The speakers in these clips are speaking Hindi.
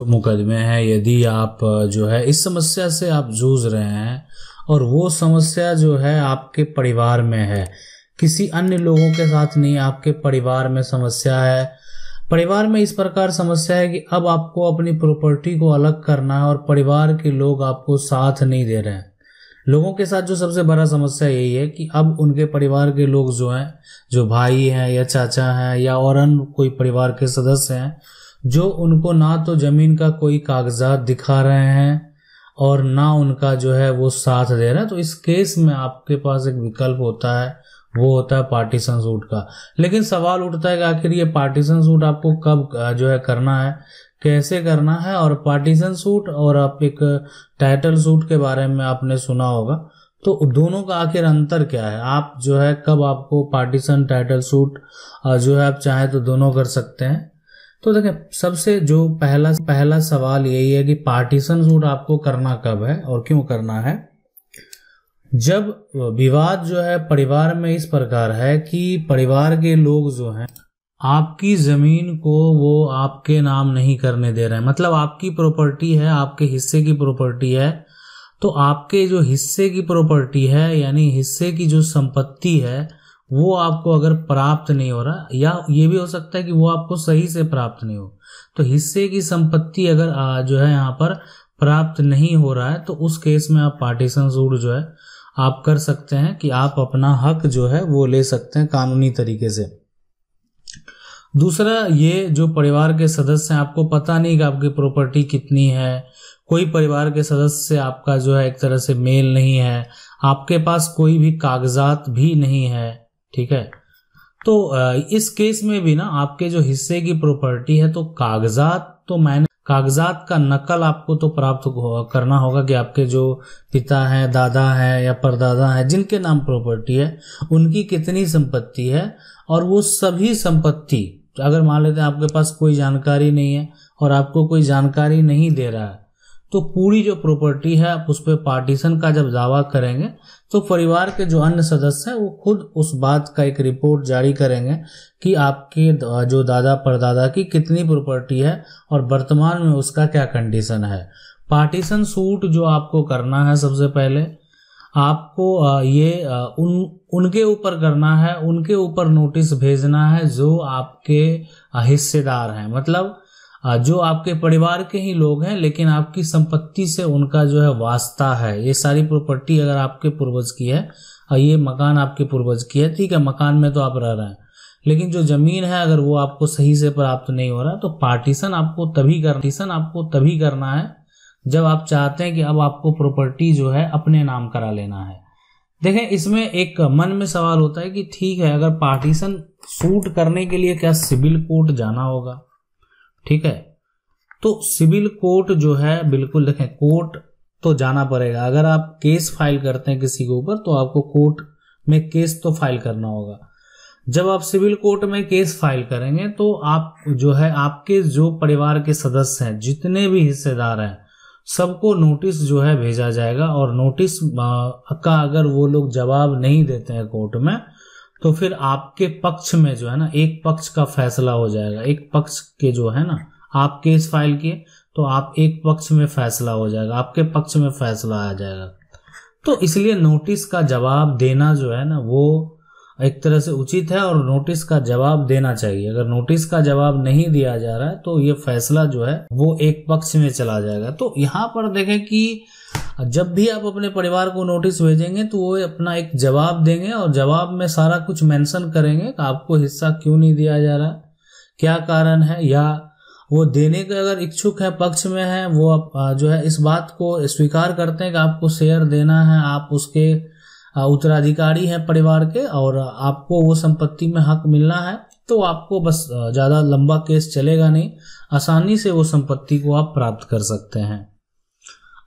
मुकदमे हैं, यदि आप जो है इस समस्या से आप जूझ रहे हैं और वो समस्या जो है आपके परिवार में है, किसी अन्य लोगों के साथ नहीं, आपके परिवार में समस्या है। परिवार में इस प्रकार समस्या है कि अब आपको अपनी प्रॉपर्टी को अलग करना है और परिवार के लोग आपको साथ नहीं दे रहे हैं। लोगों के साथ जो सबसे बड़ा समस्या यही है कि अब उनके परिवार के लोग जो हैं, जो भाई हैं या चाचा हैं या और अन्य कोई परिवार के सदस्य हैं, जो उनको ना तो जमीन का कोई कागजात दिखा रहे हैं और ना उनका जो है वो साथ दे रहे हैं। तो इस केस में आपके पास एक विकल्प होता है, वो होता है पार्टीशन सूट का। लेकिन सवाल उठता है कि आखिर ये पार्टीशन सूट आपको कब जो है करना है, कैसे करना है। और पार्टीशन सूट और आप एक टाइटल सूट के बारे में आपने सुना होगा, तो दोनों का आखिर अंतर क्या है, आप जो है कब आपको पार्टीशन टाइटल सूट जो है आप चाहे तो दोनों कर सकते हैं। तो देखें, सबसे जो पहला सवाल यही है कि पार्टीशन सूट आपको करना कब है और क्यों करना है। जब विवाद जो है परिवार में इस प्रकार है कि परिवार के लोग जो हैं आपकी जमीन को वो आपके नाम नहीं करने दे रहे हैं, मतलब आपकी प्रॉपर्टी है, आपके हिस्से की प्रॉपर्टी है, तो आपके जो हिस्से की प्रॉपर्टी है यानी हिस्से की जो संपत्ति है वो आपको अगर प्राप्त नहीं हो रहा, या ये भी हो सकता है कि वो आपको सही से प्राप्त नहीं हो, तो हिस्से की संपत्ति अगर जो है यहाँ पर प्राप्त नहीं हो रहा है तो उस केस में आप पार्टीशन सूट जो है आप कर सकते हैं कि आप अपना हक जो है वो ले सकते हैं कानूनी तरीके से। दूसरा, ये जो परिवार के सदस्य हैं, आपको पता नहीं कि आपकी प्रॉपर्टी कितनी है, कोई परिवार के सदस्य से आपका जो है एक तरह से मेल नहीं है, आपके पास कोई भी कागजात भी नहीं है, ठीक है। तो इस केस में भी ना आपके जो हिस्से की प्रॉपर्टी है तो कागजात का नकल आपको तो प्राप्त करना होगा कि आपके जो पिता हैं, दादा हैं या परदादा हैं जिनके नाम प्रॉपर्टी है उनकी कितनी संपत्ति है। और वो सभी संपत्ति, अगर मान लेते हैं आपके पास कोई जानकारी नहीं है और आपको कोई जानकारी नहीं दे रहा है, तो पूरी जो प्रॉपर्टी है आप उस पर पार्टीशन का जब दावा करेंगे तो परिवार के जो अन्य सदस्य हैं वो खुद उस बात का एक रिपोर्ट जारी करेंगे कि आपके जो दादा परदादा की कितनी प्रॉपर्टी है और वर्तमान में उसका क्या कंडीशन है। पार्टीशन सूट जो आपको करना है, सबसे पहले आपको ये उनके ऊपर करना है, उनके ऊपर नोटिस भेजना है जो आपके हिस्सेदार हैं, मतलब जो आपके परिवार के ही लोग हैं लेकिन आपकी संपत्ति से उनका जो है वास्ता है। ये सारी प्रॉपर्टी अगर आपके पूर्वज की है और ये मकान आपके पूर्वज की है, ठीक है, मकान में तो आप रह रहे हैं, लेकिन जो जमीन है अगर वो आपको सही से प्राप्त नहीं हो रहा तो पार्टीशन आपको तभी करना है जब आप चाहते हैं कि अब आपको प्रॉपर्टी जो है अपने नाम करा लेना है। देखें, इसमें एक मन में सवाल होता है कि ठीक है, अगर पार्टीशन सूट करने के लिए क्या सिविल कोर्ट जाना होगा, ठीक है। तो सिविल कोर्ट जो है, बिल्कुल देखें, कोर्ट तो जाना पड़ेगा। अगर आप केस फाइल करते हैं किसी के ऊपर तो आपको कोर्ट में केस तो फाइल करना होगा। जब आप सिविल कोर्ट में केस फाइल करेंगे तो आप जो है आपके जो परिवार के सदस्य हैं, जितने भी हिस्सेदार हैं, सबको नोटिस जो है भेजा जाएगा। और नोटिस का अगर वो लोग जवाब नहीं देते हैं कोर्ट में तो फिर आपके पक्ष में जो है ना एक पक्ष का फैसला हो जाएगा। एक पक्ष के जो है ना, आप केस फाइल किए तो आप एक पक्ष में फैसला हो जाएगा, आपके पक्ष में फैसला आ जाएगा। तो इसलिए नोटिस का जवाब देना जो है ना वो एक तरह से उचित है और नोटिस का जवाब देना चाहिए। अगर नोटिस का जवाब नहीं दिया जा रहा है तो ये फैसला जो है वो एक पक्ष में चला जाएगा। तो यहाँ पर देखें कि जब भी आप अपने परिवार को नोटिस भेजेंगे तो वो अपना एक जवाब देंगे और जवाब में सारा कुछ मेंशन करेंगे कि आपको हिस्सा क्यों नहीं दिया जा रहा, क्या कारण है, या वो देने के अगर इच्छुक है, पक्ष में है, वो जो है इस बात को स्वीकार करते हैं कि आपको शेयर देना है, आप उसके उत्तराधिकारी हैं परिवार के और आपको वो संपत्ति में हक मिलना है, तो आपको बस ज़्यादा लंबा केस चलेगा नहीं, आसानी से वो संपत्ति को आप प्राप्त कर सकते हैं।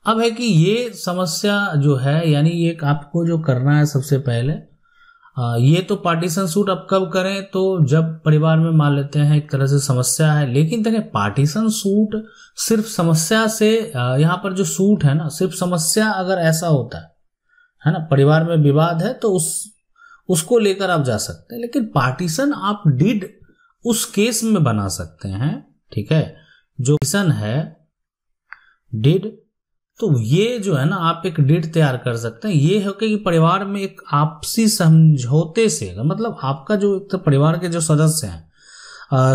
अब है कि ये समस्या जो है, यानी ये आपको जो करना है सबसे पहले, ये तो पार्टीशन सूट अब कब करें, तो जब परिवार में मान लेते हैं एक तरह से समस्या है। लेकिन देखें, पार्टीशन सूट सिर्फ समस्या से, यहाँ पर जो सूट है ना, सिर्फ समस्या अगर ऐसा होता है ना, परिवार में विवाद है तो उसको लेकर आप जा सकते हैं। लेकिन पार्टीशन आप डिड उस केस में बना सकते हैं, ठीक है, जो पार्टीशन है डिड, तो ये जो है ना आप एक डिड तैयार कर सकते हैं। ये है कि परिवार में एक आपसी समझौते से, मतलब आपका जो एक तो परिवार के जो सदस्य हैं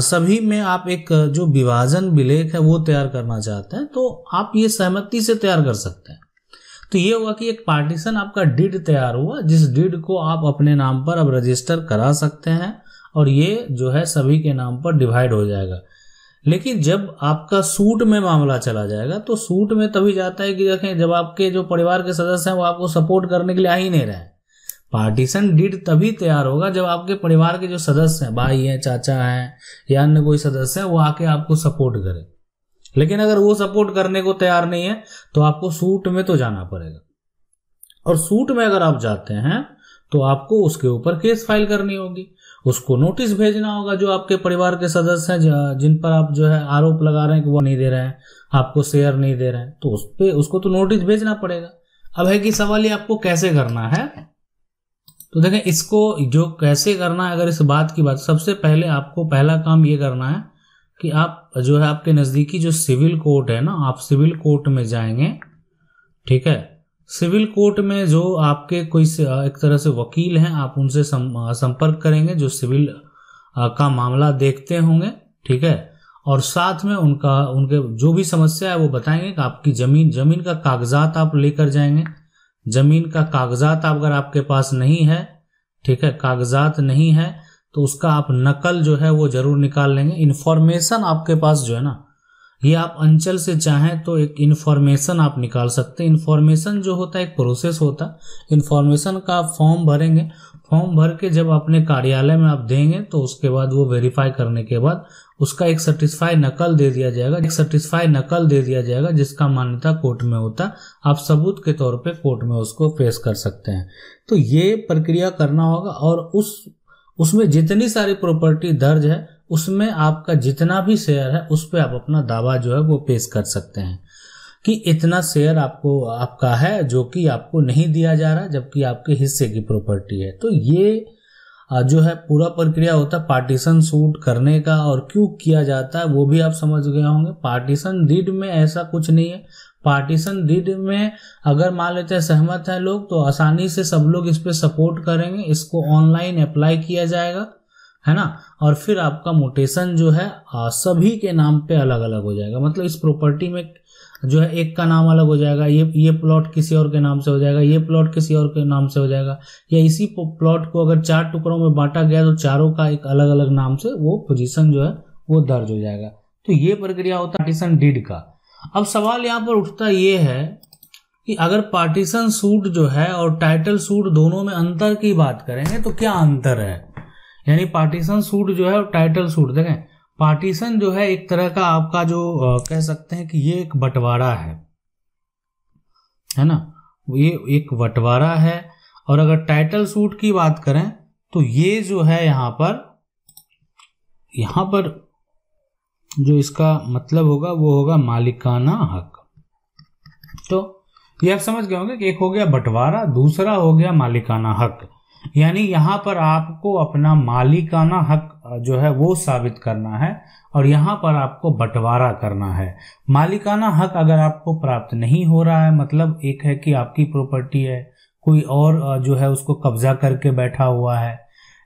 सभी में आप एक जो विभाजन विलेख है वो तैयार करना चाहते हैं, तो आप ये सहमति से तैयार कर सकते हैं। तो ये होगा कि एक पार्टीशन आपका डिड तैयार हुआ, जिस डिड को आप अपने नाम पर अब रजिस्टर करा सकते हैं और ये जो है सभी के नाम पर डिवाइड हो जाएगा। लेकिन जब आपका सूट में मामला चला जाएगा तो सूट में तभी जाता है कि देखें जब आपके जो परिवार के सदस्य हैं वो आपको सपोर्ट करने के लिए आ ही नहीं रहे। पार्टीशन डिड तभी तैयार होगा जब आपके परिवार के जो सदस्य हैं, भाई हैं, चाचा हैं या अन्य कोई सदस्य है, वो आके आपको सपोर्ट करे। लेकिन अगर वो सपोर्ट करने को तैयार नहीं है तो आपको सूट में तो जाना पड़ेगा, और सूट में अगर आप जाते हैं तो आपको उसके ऊपर केस फाइल करनी होगी, उसको नोटिस भेजना होगा। जो आपके परिवार के सदस्य हैं जिन पर आप जो है आरोप लगा रहे हैं कि वो नहीं दे रहे हैं, आपको शेयर नहीं दे रहे हैं, तो उस पे उसको तो नोटिस भेजना पड़ेगा। अब है कि सवाल ये आपको कैसे करना है, तो देखें इसको जो कैसे करना है, अगर इस बात की बात, सबसे पहले आपको पहला काम ये करना है कि आप जो है आपके नज़दीकी जो सिविल कोर्ट है ना, आप सिविल कोर्ट में जाएंगे, ठीक है। सिविल कोर्ट में जो आपके कोई एक तरह से वकील हैं, आप उनसे संपर्क करेंगे जो सिविल का मामला देखते होंगे, ठीक है। और साथ में उनके जो भी समस्या है वो बताएंगे कि आपकी जमीन का कागजात आप लेकर जाएंगे। जमीन का कागजात अगर आपके पास नहीं है, ठीक है, कागजात नहीं है तो उसका आप नकल जो है वो जरूर निकाल लेंगे। इन्फॉर्मेशन आपके पास जो है ना, ये आप अंचल से चाहें तो एक इन्फॉर्मेशन आप निकाल सकते हैं। इन्फॉर्मेशन जो होता है एक प्रोसेस होता है। इन्फॉर्मेशन का आप फॉर्म भरेंगे, फॉर्म भर के जब अपने कार्यालय में आप देंगे तो उसके बाद वो वेरीफाई करने के बाद उसका एक सर्टिफाइड नकल दे दिया जाएगा, जिसका मान्यता कोर्ट में होता है। आप सबूत के तौर पे कोर्ट में उसको पेश कर सकते हैं। तो ये प्रक्रिया करना होगा, और उसमें जितनी सारी प्रॉपर्टी दर्ज है उसमें आपका जितना भी शेयर है उस पर आप अपना दावा जो है वो पेश कर सकते हैं कि इतना शेयर आपका है जो कि आपको नहीं दिया जा रहा जबकि आपके हिस्से की प्रॉपर्टी है। तो ये जो है पूरा प्रक्रिया होता है पार्टीशन सूट करने का, और क्यों किया जाता है वो भी आप समझ गए होंगे। पार्टीशन डीड में ऐसा कुछ नहीं है। पार्टीशन डीड में अगर मान लेते हैं सहमत हैं लोग तो आसानी से सब लोग इस पे सपोर्ट करेंगे, इसको ऑनलाइन अप्लाई किया जाएगा, है ना। और फिर आपका मोटेशन जो है सभी के नाम पे अलग अलग हो जाएगा। मतलब इस प्रॉपर्टी में जो है एक का नाम अलग हो जाएगा, ये प्लॉट किसी और के नाम से हो जाएगा, ये प्लॉट किसी और के नाम से हो जाएगा, या इसी प्लॉट को अगर 4 टुकड़ों में बांटा गया तो चारों का एक अलग अलग नाम से वो पोजीशन जो है वो दर्ज हो जाएगा। तो ये प्रक्रिया होता है पार्टीशन डीड का। अब सवाल यहाँ पर उठता ये है कि अगर पार्टीशन सूट जो है और टाइटल सूट दोनों में अंतर की बात करेंगे तो क्या अंतर है। यानी पार्टीशन सूट जो है और टाइटल सूट, देखें पार्टीशन जो है एक तरह का आपका जो कह सकते हैं कि ये एक बंटवारा है ना, ये एक बंटवारा है। और अगर टाइटल सूट की बात करें तो ये जो है यहाँ पर जो इसका मतलब होगा वो होगा मालिकाना हक। तो ये आप समझ गए होंगे कि एक हो गया बंटवारा, दूसरा हो गया मालिकाना हक। यानी यहाँ पर आपको अपना मालिकाना हक जो है वो साबित करना है और यहाँ पर आपको बंटवारा करना है। मालिकाना हक अगर आपको प्राप्त नहीं हो रहा है, मतलब एक है कि आपकी प्रॉपर्टी है, कोई और जो है उसको कब्जा करके बैठा हुआ है,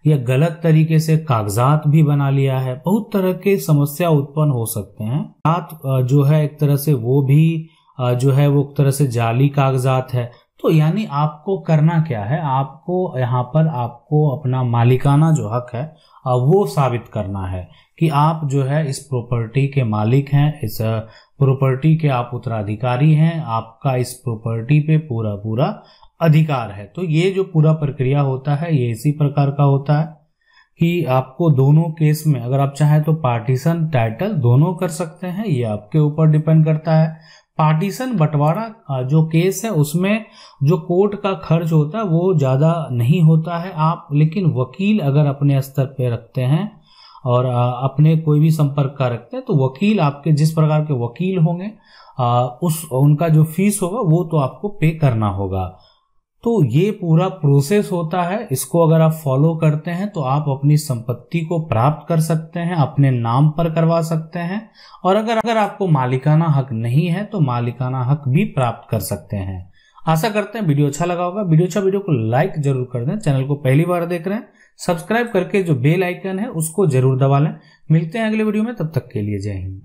या गलत तरीके से कागजात भी बना लिया है, बहुत तरह के समस्या उत्पन्न हो सकते हैं। कागजात जो है एक तरह से वो भी जो है वो एक तरह से जाली कागजात है। तो यानी आपको करना क्या है, आपको यहाँ पर आपको अपना मालिकाना जो हक है वो साबित करना है कि आप जो है इस प्रॉपर्टी के मालिक हैं, इस प्रॉपर्टी के आप उत्तराधिकारी हैं, आपका इस प्रॉपर्टी पे पूरा अधिकार है। तो ये जो पूरा प्रक्रिया होता है ये इसी प्रकार का होता है कि आपको दोनों केस में अगर आप चाहें तो पार्टीशन टाइटल दोनों कर सकते हैं, ये आपके ऊपर डिपेंड करता है। पार्टीशन बंटवारा जो केस है उसमें जो कोर्ट का खर्च होता है वो ज़्यादा नहीं होता है आप, लेकिन वकील अगर अपने स्तर पे रखते हैं और अपने कोई भी संपर्क का रखते हैं तो वकील आपके जिस प्रकार के वकील होंगे उनका जो फीस होगा वो तो आपको पे करना होगा। तो ये पूरा प्रोसेस होता है, इसको अगर आप फॉलो करते हैं तो आप अपनी संपत्ति को प्राप्त कर सकते हैं, अपने नाम पर करवा सकते हैं, और अगर आपको मालिकाना हक नहीं है तो मालिकाना हक भी प्राप्त कर सकते हैं। आशा करते हैं वीडियो अच्छा लगा होगा। वीडियो को लाइक जरूर कर दें। चैनल को पहली बार देख रहे हैं, सब्सक्राइब करके जो बेल आइकन है उसको जरूर दबा लें। मिलते हैं अगले वीडियो में, तब तक के लिए जय हिंद।